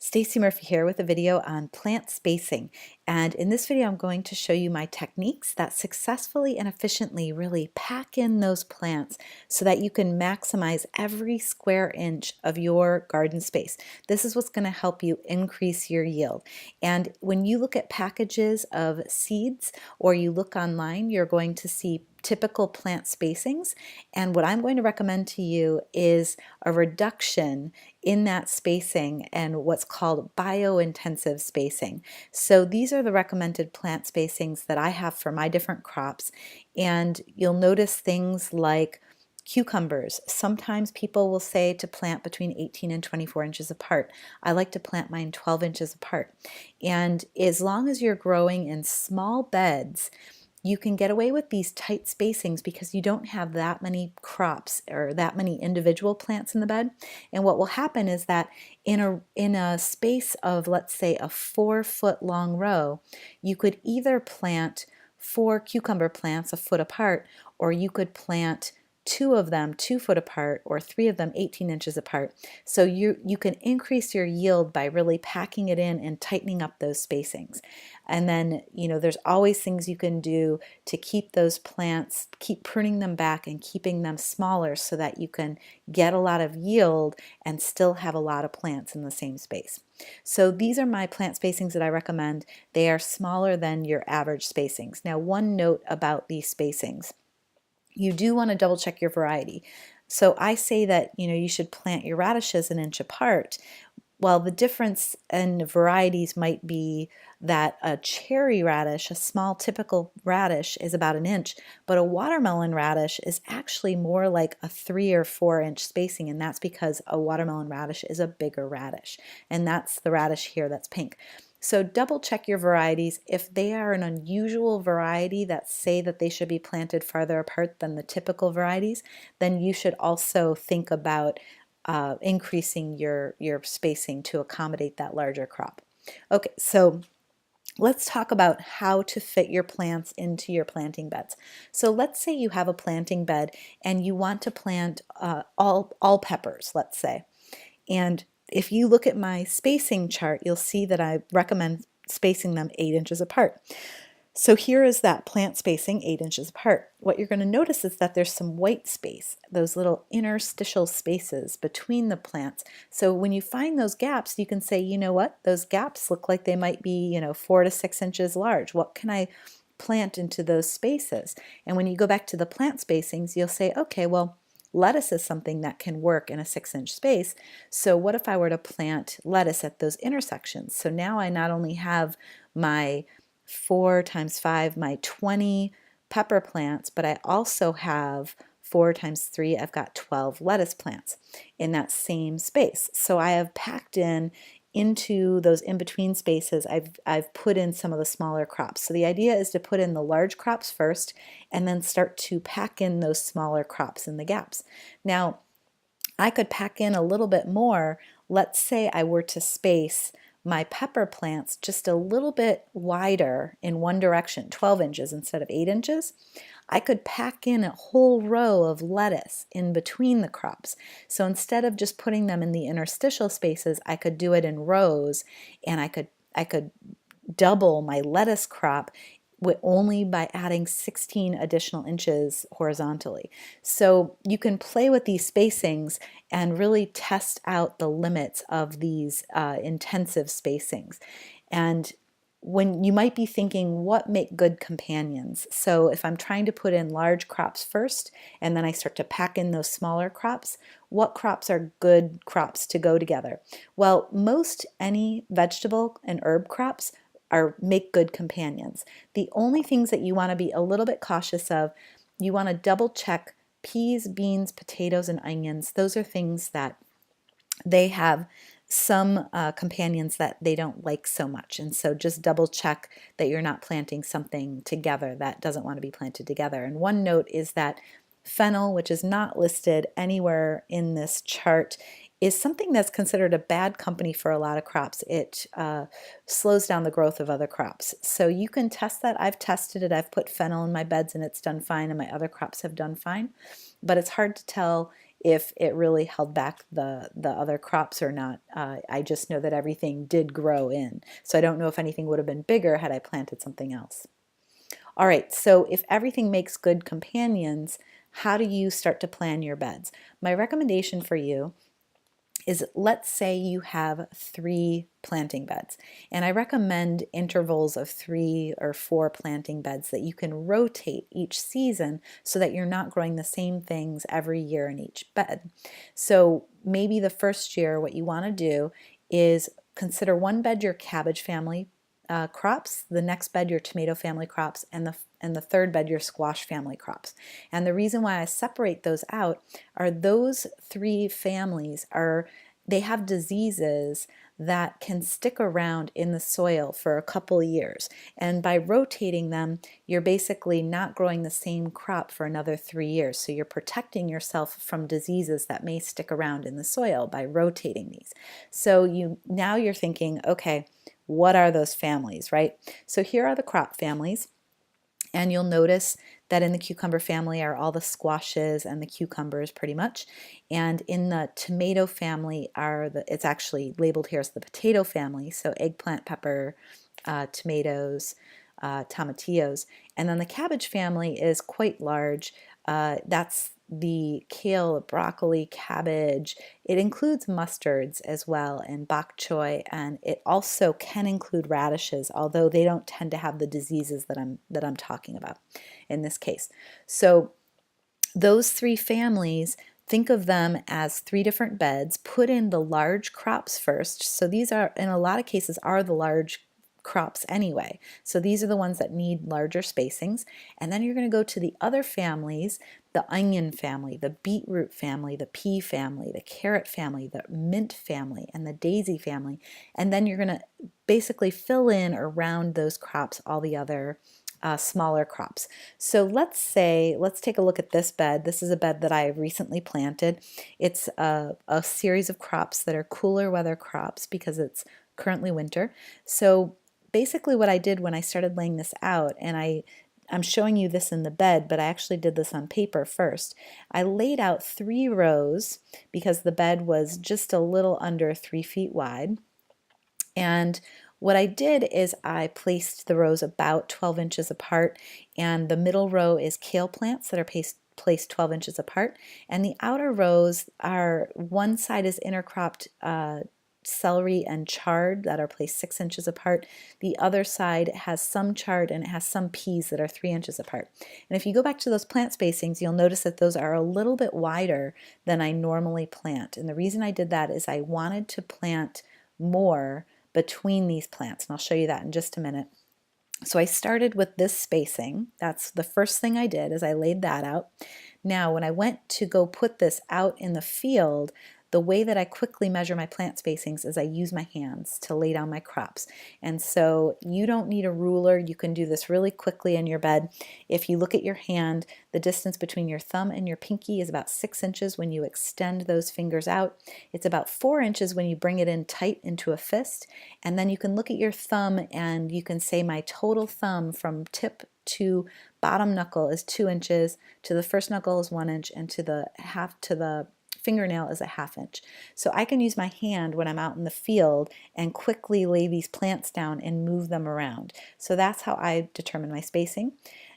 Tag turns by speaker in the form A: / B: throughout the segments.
A: Stacey Murphy here with a video on plant spacing. And in this video, I'm going to show you my techniques that successfully and efficiently really pack in those plants so that you can maximize every square inch of your garden space. This is what's going to help you increase your yield. And when you look at packages of seeds or you look online, you're going to see typical plant spacings, and what I'm going to recommend to you is a reduction in that spacing and what's called bio-intensive spacing. So these are the recommended plant spacings that I have for my different crops, and you'll notice things like cucumbers. Sometimes people will say to plant between 18 and 24 inches apart. I like to plant mine 12 inches apart. And as long as you're growing in small beds, you can get away with these tight spacings because you don't have that many crops or that many individual plants in the bed. And what will happen is that in a space of, let's say, a 4-foot long row, you could either plant 4 cucumber plants a foot apart, or you could plant 2 of them 2 foot apart, or 3 of them 18 inches apart. So you can increase your yield by really packing it in and tightening up those spacings. And then, there's always things you can do to keep those plants, keep pruning them back and keeping them smaller so that you can get a lot of yield and still have a lot of plants in the same space. So these are my plant spacings that I recommend. They are smaller than your average spacings. Now, one note about these spacings. You do want to double check your variety. So I say that, you should plant your radishes an inch apart. Well, the difference in varieties might be that a cherry radish, a small typical radish, is about an inch, but a watermelon radish is actually more like a 3 or 4 inch spacing, and that's because a watermelon radish is a bigger radish, and that's the radish here that's pink. So double check your varieties. If they are an unusual variety that say that they should be planted farther apart than the typical varieties, then you should also think about increasing your spacing to accommodate that larger crop. Okay, so let's talk about how to fit your plants into your planting beds. So let's say you have a planting bed and you want to plant all peppers, let's say. And if you look at my spacing chart, you'll see that I recommend spacing them 8 inches apart. So here is that plant spacing 8 inches apart. What you're going to notice is that there's some white space, those little interstitial spaces between the plants. So when you find those gaps, you can say, you know what, those gaps look like they might be, 4 to 6 inches large. What can I plant into those spaces? And when you go back to the plant spacings, you'll say, okay, well, lettuce is something that can work in a 6-inch space. So what if I were to plant lettuce at those intersections? So now I not only have my 4 times 5, my 20 pepper plants, but I also have 4 times 3, I've got 12 lettuce plants in that same space. So I have packed into those in-between spaces, I've put in some of the smaller crops. So the idea is to put in the large crops first and then start to pack in those smaller crops in the gaps. Now, I could pack in a little bit more. Let's say I were to space my pepper plants just a little bit wider in one direction, 12 inches instead of 8 inches. I could pack in a whole row of lettuce in between the crops. So instead of just putting them in the interstitial spaces, I could do it in rows, and I could double my lettuce crop only by adding 16 additional inches horizontally. So you can play with these spacings and really test out the limits of these intensive spacings. And when you might be thinking, what make good companions? So if I'm trying to put in large crops first and then I start to pack in those smaller crops, what crops are good crops to go together? Well, most any vegetable and herb crops make good companions. The only things that you want to be a little bit cautious of, you want to double check peas, beans, potatoes, and onions. Those are things that they have some companions that they don't like so much, and so just double check that you're not planting something together that doesn't want to be planted together. And one note is that fennel, which is not listed anywhere in this chart, is something that's considered a bad company for a lot of crops. It slows down the growth of other crops. So you can test that. I've tested it. I've put fennel in my beds and it's done fine, and my other crops have done fine. But it's hard to tell if it really held back the other crops or not. I just know that everything did grow in. So I don't know if anything would have been bigger had I planted something else. All right, so if everything makes good companions, how do you start to plan your beds? My recommendation for you is, let's say you have 3 planting beds, and I recommend intervals of 3 or 4 planting beds that you can rotate each season so that you're not growing the same things every year in each bed. So maybe the first year what you want to do is consider one bed your cabbage family crops, the next bed your tomato family crops, and the third bed your squash family crops. And the reason why I separate those out are those 3 families they have diseases that can stick around in the soil for a couple years. And by rotating them, you're basically not growing the same crop for another 3 years. So you're protecting yourself from diseases that may stick around in the soil by rotating these. So now you're thinking, okay, what are those families, right? So here are the crop families. And you'll notice that in the cucumber family are all the squashes and the cucumbers pretty much. And in the tomato family it's actually labeled here as the potato family, so eggplant, pepper, tomatoes, tomatillos. And then the cabbage family is quite large. That's the kale, broccoli, cabbage. It includes mustards as well, and bok choy, and it also can include radishes, although they don't tend to have the diseases that I'm talking about in this case. So those 3 families, think of them as 3 different beds. Put in the large crops first. So these are, in a lot of cases, are the large crops anyway. So these are the ones that need larger spacings. And then you're going to go to the other families, the onion family, the beetroot family, the pea family, the carrot family, the mint family, and the daisy family. And then you're going to basically fill in around those crops all the other smaller crops. So let's take a look at this bed. This is a bed that I recently planted. It's a series of crops that are cooler weather crops because it's currently winter. So basically what I did when I started laying this out, and I'm showing you this in the bed, but I actually did this on paper first. I laid out 3 rows because the bed was just a little under 3 feet wide. And what I did is I placed the rows about 12 inches apart, and the middle row is kale plants that are placed 12 inches apart, and the outer rows are, one side is intercropped celery and chard that are placed 6 inches apart. The other side has some chard and it has some peas that are 3 inches apart. And if you go back to those plant spacings, you'll notice that those are a little bit wider than I normally plant. And the reason I did that is I wanted to plant more between these plants, and I'll show you that in just a minute. So I started with this spacing. That's the first thing I did, is I laid that out. Now when I went to go put this out in the field, the way that I quickly measure my plant spacings is I use my hands to lay down my crops. And so you don't need a ruler. You can do this really quickly in your bed. If you look at your hand, the distance between your thumb and your pinky is about 6 inches when you extend those fingers out. It's about 4 inches when you bring it in tight into a fist. And then you can look at your thumb and you can say my total thumb from tip to bottom knuckle is 2 inches, to the first knuckle is 1 inch, and to the fingernail is a ½ inch. So I can use my hand when I'm out in the field and quickly lay these plants down and move them around. So that's how I determine my spacing.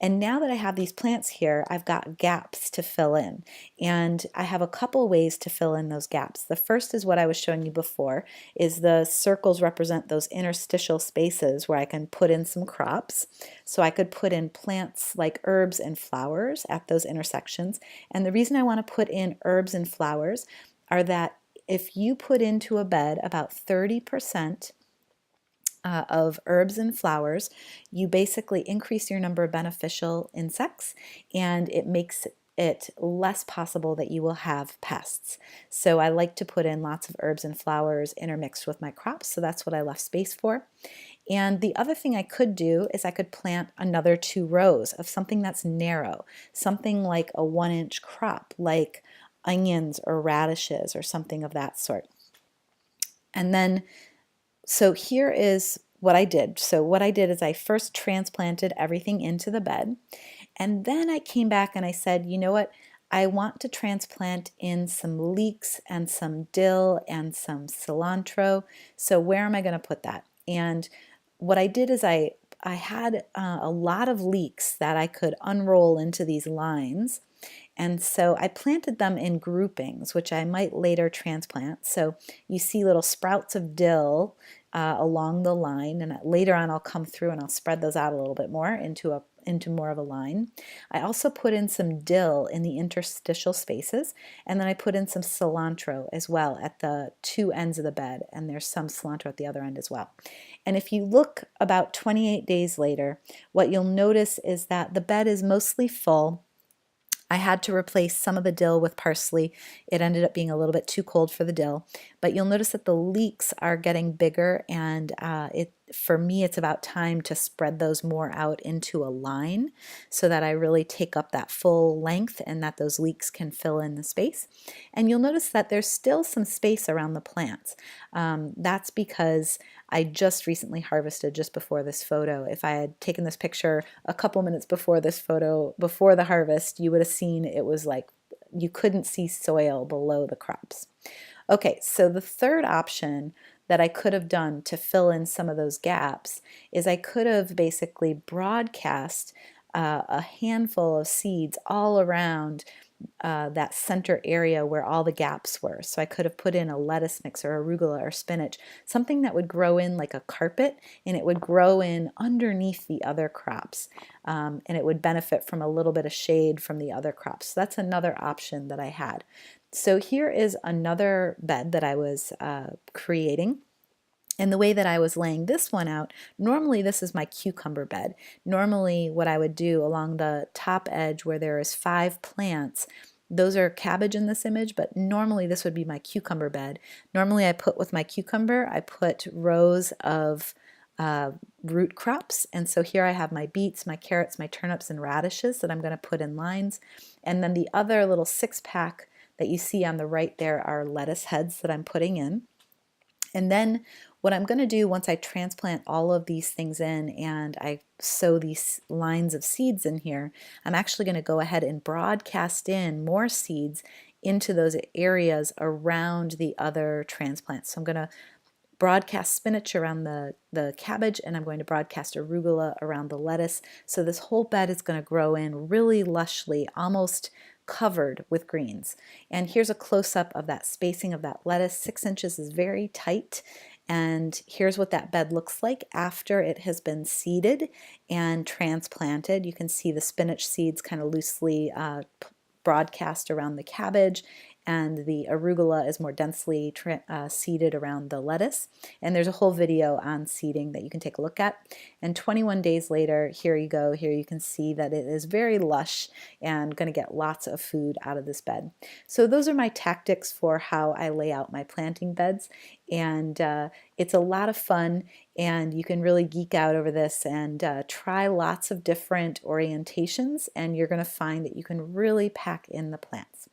A: And now that I have these plants here, I've got gaps to fill in. And I have a couple ways to fill in those gaps. The first is what I was showing you before, is the circles represent those interstitial spaces where I can put in some crops. So I could put in plants like herbs and flowers at those intersections. And the reason I want to put in herbs and flowers are that if you put into a bed about 30% of herbs and flowers, you basically increase your number of beneficial insects, and it makes it less possible that you will have pests. So I like to put in lots of herbs and flowers intermixed with my crops, so that's what I left space for. And the other thing I could do is I could plant another 2 rows of something that's narrow, something like a 1-inch crop, like onions or radishes or something of that sort. And then so here is what I did. So what I did is I first transplanted everything into the bed, and then I came back and I said, you know what, I want to transplant in some leeks and some dill and some cilantro. So where am I going to put that? And what I did is I had a lot of leeks that I could unroll into these lines. And so I planted them in groupings, which I might later transplant. So you see little sprouts of dill along the line, and later on I'll come through and I'll spread those out a little bit more into more of a line. I also put in some dill in the interstitial spaces, and then I put in some cilantro as well at the two ends of the bed, and there's some cilantro at the other end as well. And if you look about 28 days later, what you'll notice is that the bed is mostly full. I had to replace some of the dill with parsley. It ended up being a little bit too cold for the dill, but you'll notice that the leeks are getting bigger, and for me, it's about time to spread those more out into a line so that I really take up that full length and that those leeks can fill in the space. And you'll notice that there's still some space around the plants. That's because I just recently harvested just before this photo. If I had taken this picture a couple minutes before this photo, before the harvest, you would have seen it was like you couldn't see soil below the crops. Okay, so the third option that I could have done to fill in some of those gaps is I could have basically broadcast a handful of seeds all around that center area where all the gaps were. So I could have put in a lettuce mix or arugula or spinach, something that would grow in like a carpet, and it would grow in underneath the other crops, and it would benefit from a little bit of shade from the other crops. So that's another option that I had. So here is another bed that I was creating. And the way that I was laying this one out, normally this is my cucumber bed. Normally what I would do along the top edge where there is 5 plants, those are cabbage in this image, but normally this would be my cucumber bed. Normally I put with my cucumber, I put rows of root crops. And so here I have my beets, my carrots, my turnips, and radishes that I'm going to put in lines. And then the other little 6-pack that you see on the right there are lettuce heads that I'm putting in. And then what I'm going to do once I transplant all of these things in and I sow these lines of seeds in here, I'm actually going to go ahead and broadcast in more seeds into those areas around the other transplants. So I'm going to broadcast spinach around the cabbage, and I'm going to broadcast arugula around the lettuce. So this whole bed is going to grow in really lushly, almost covered with greens. And here's a close-up of that spacing of that lettuce. 6 inches is very tight. And here's what that bed looks like after it has been seeded and transplanted. You can see the spinach seeds kind of loosely broadcast around the cabbage, and the arugula is more densely seeded around the lettuce. And there's a whole video on seeding that you can take a look at. And 21 days later, here you go. Here you can see that it is very lush and going to get lots of food out of this bed. So those are my tactics for how I lay out my planting beds. And it's a lot of fun, and you can really geek out over this and try lots of different orientations, and you're going to find that you can really pack in the plants.